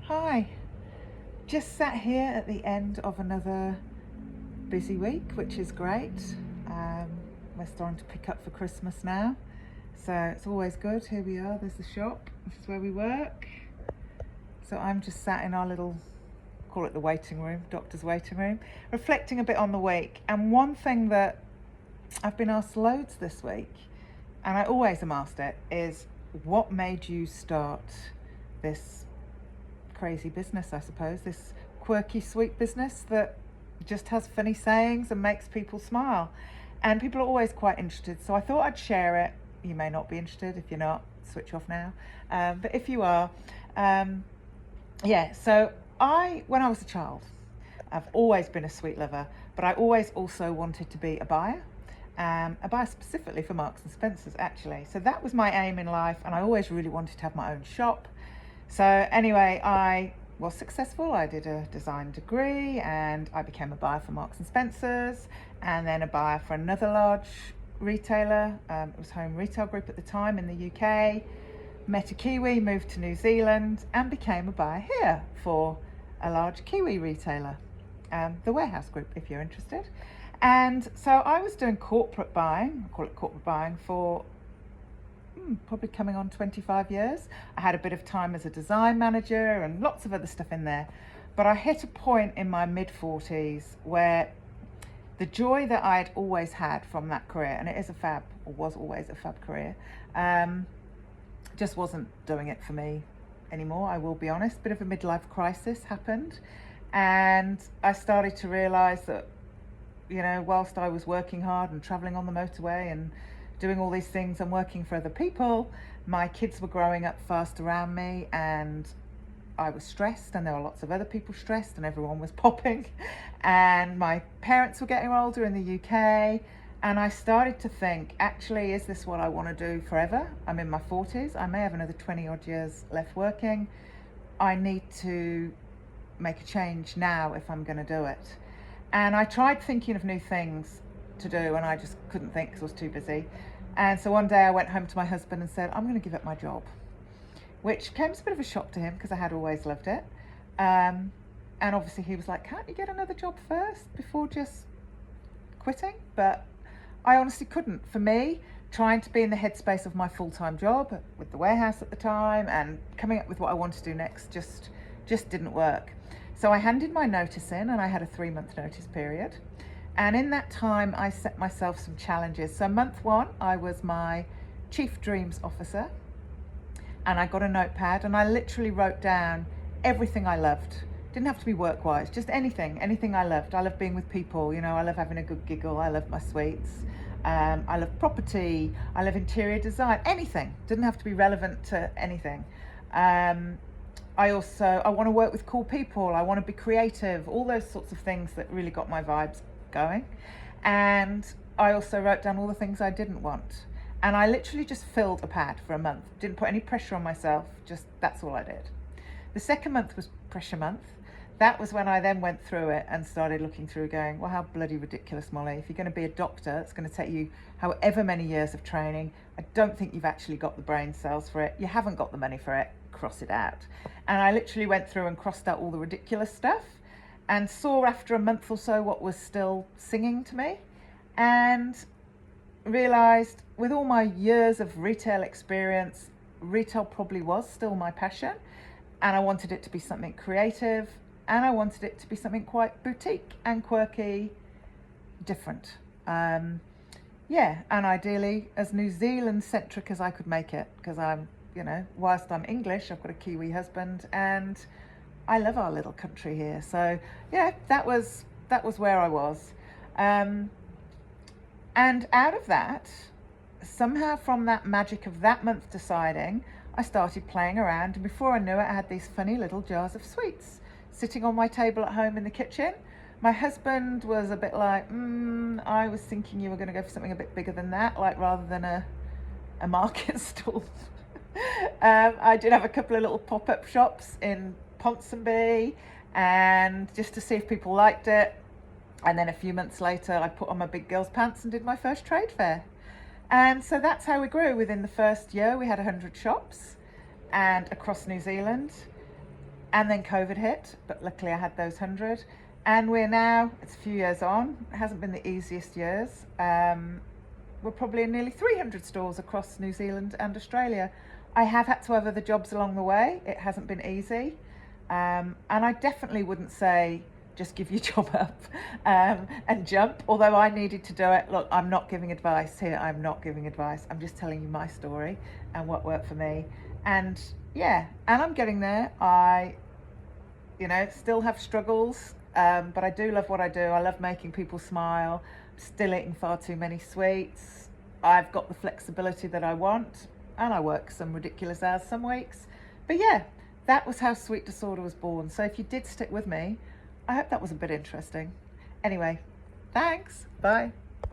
Hi, just sat here at the end of another busy week, which is great. Um, we're starting to pick up for Christmas now, so it's always good. Here we are, there's the shop, this is where we work. So I'm just sat in our little, call it the waiting room, doctor's waiting room, reflecting a bit on the week. And one thing that I've been asked loads this week, and I always am asked it, is what made you start this crazy business, I suppose, this quirky, sweet business that just has funny sayings and makes people smile. And people are always quite interested, so I thought I'd share it. You may not be interested. If you're not, switch off now. But if you are, so when I was a child, I've always been a sweet lover, but I always also wanted to be a buyer. A buyer specifically for Marks and Spencer's, actually. So that was my aim in life, and I always really wanted to have my own shop. So anyway, I was successful. I did a design degree and I became a buyer for Marks and Spencer's, and then a buyer for another large retailer. It was Home Retail Group at the time in the UK. Met a Kiwi, moved to New Zealand, and became a buyer here for a large Kiwi retailer, the Warehouse Group, if you're interested. And so I was doing corporate buying, I call it corporate buying, for probably coming on 25 years. I had a bit of time as a design manager and lots of other stuff in there. But I hit a point in my mid-40s where the joy that I had always had from that career, and it is was always a fab career, just wasn't doing it for me anymore, I will be honest. Bit of a midlife crisis happened, and I started to realise that, whilst I was working hard and travelling on the motorway and doing all these things and working for other people, my kids were growing up fast around me, and I was stressed, and there were lots of other people stressed, and everyone was popping, and my parents were getting older in the UK, and I started to think, actually, is this what I want to do forever? I'm in my 40s, I may have another 20 odd years left working. I need to make a change now if I'm going to do it. And I tried thinking of new things to do, and I just couldn't think because I was too busy. And so one day I went home to my husband and said, I'm going to give up my job, which came as a bit of a shock to him because I had always loved it. And obviously he was like, can't you get another job first before just quitting? But I honestly couldn't. For me, trying to be in the headspace of my full-time job with the warehouse at the time and coming up with what I wanted to do next just didn't work. So I handed my notice in, and I had a 3-month notice period. And in that time, I set myself some challenges. So month 1, I was my Chief Dreams Officer, and I got a notepad, and I literally wrote down everything I loved. Didn't have to be work-wise, just anything I loved. I love being with people, I love having a good giggle, I love my sweets. I love property, I love interior design, anything. Didn't have to be relevant to anything. I want to work with cool people, I want to be creative, all those sorts of things that really got my vibes going. And I also wrote down all the things I didn't want. And I literally just filled a pad for a month. Didn't put any pressure on myself, just that's all I did. The second month was pressure month. That was when I then went through it and started looking through going, well, how bloody ridiculous, Molly. If you're going to be a doctor, it's going to take you however many years of training. I don't think you've actually got the brain cells for it. You haven't got the money for it. Cross it out. And I literally went through and crossed out all the ridiculous stuff and saw after a month or so what was still singing to me, and realised with all my years of retail experience, retail probably was still my passion, and I wanted it to be something creative, and I wanted it to be something quite boutique and quirky, different. And ideally as New Zealand centric as I could make it, because I'm, whilst I'm English, I've got a Kiwi husband, and I love our little country here. So that was where I was. And out of that, somehow from that magic of that month deciding, I started playing around, and before I knew it, I had these funny little jars of sweets sitting on my table at home in the kitchen. My husband was a bit like, I was thinking you were going to go for something a bit bigger than that, like rather than a market stall. I did have a couple of little pop-up shops in Ponsonby, and just to see if people liked it. And then a few months later, I put on my big girl's pants and did my first trade fair. And so that's how we grew. Within the first year, we had 100 shops and across New Zealand. And then COVID hit, but luckily I had those 100. And we're now, it's a few years on, it hasn't been the easiest years. We're probably in nearly 300 stores across New Zealand and Australia. I have had to have other jobs along the way. It hasn't been easy. And I definitely wouldn't say just give your job up and jump, although I needed to do it. Look, I'm not giving advice here. I'm not giving advice. I'm just telling you my story and what worked for me. And yeah, and I'm getting there. I, still have struggles, but I do love what I do. I love making people smile. I'm still eating far too many sweets. I've got the flexibility that I want, and I work some ridiculous hours some weeks. But yeah, that was how Sweet Disorder was born. So if you did stick with me, I hope that was a bit interesting. Anyway, thanks. Bye.